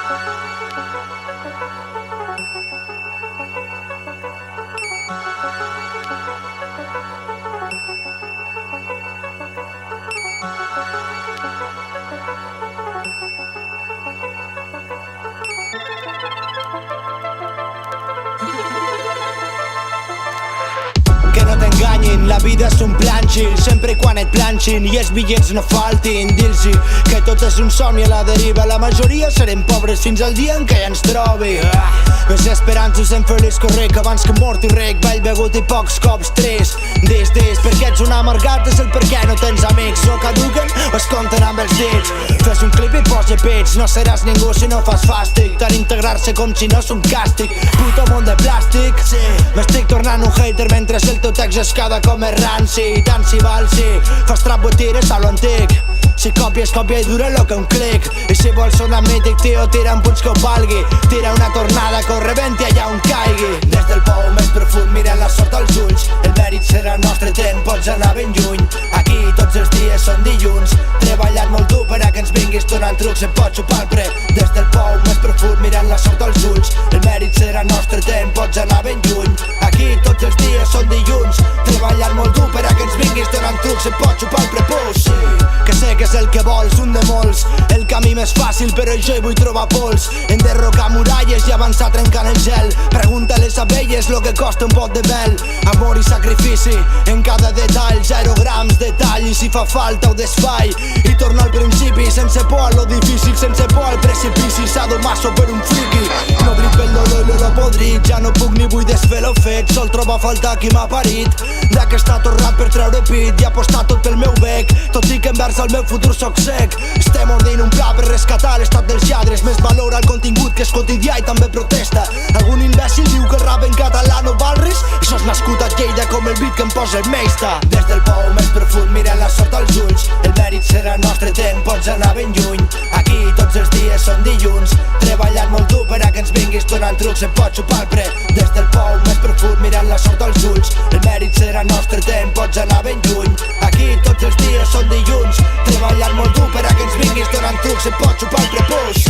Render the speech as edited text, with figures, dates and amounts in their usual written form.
Que no t'enganyin, la vida és un planxil sempre quan et planxin i els bitllets no faltin. Dir-los que tot és un somni a la deriva, la majoria serem pobres fins al dia en què ja ens trobi. Més esperances en fer-los correc abans que mort i rec, vell begut i pocs cops tres. Des, perquè ets un amargat és el per què no tens amics, o caduquen o es compten amb els dits. Fes un clip i posa pits, no seràs ningú si no fas fàstic, tant integrar-se com si no és un càstig. Puto món de plàstic, m'estic tornant un hater mentre el teu text és cada com és ranci. Tant si val si fas trap o tires a lo antic, si copies copia i dura lo que un clic. I si vols sonar mític, tio, tira un punx que ho valgui, tira una tornada que ho rebenti allà on caigui. Des del pou més profund mira la sort als ulls, el mèrit serà nostre, te'n pots anar ben lluny. Aquí tots els dies són dilluns, treballant molt dur per a que ens vinguis donant trucs, em pots xupar el pre. Des del pou més profund mirant la sort als ulls, el mèrit serà nostre, te'n pots anar ben lluny. Aquí tots els dies són dilluns, treballant molt dur per a que ens vinguis donant trucs, em pots xupar el prepús. Que sé que és el que vols, un de molts, el camí més fàcil però jo hi vull trobar pols. Enderrocar muralles i avançar trencant el gel, pregunta a les abelles lo que costa un pot de mel. Amor i sacrifici en cada detall, 0 grams de tall i si fa falta ho desfai. I torno al principi, sense por a lo difícil, sense por al precipici, sadomaso per un friki. Nodrit pel dolor i l'ho podrit, ja no puc ni vull desfer lo fet, sol trobo a faltar qui m'ha parit. D'aquesta torrat per treure pit i apostar tot pel meu bec, tot i que envers el meu futur soc sec. Estem ordint un pla per rescatar l'estat dels lladres, més valor al contingut que és quotidià i també protesta. Algun imbècil diu que el rap en català no val res, això és nascut a Lleida com el beat que em posa el meista. Des del pou més profund mira la sort als ulls, el mèrit serà nostre, te'n pots anar ben lluny. Aquí tots els dies són dilluns, treballant molt dur per a que ens vinguis donant trucs, em pots xupar el pre. Des del pou més profund mirant la sort als ulls, el mèrit serà nostre, te'n pots anar ben lluny. Aquí tots els dies són dilluns, treballant molt dur per a que ens vinguis donant trucs, em pots xupar el prepús.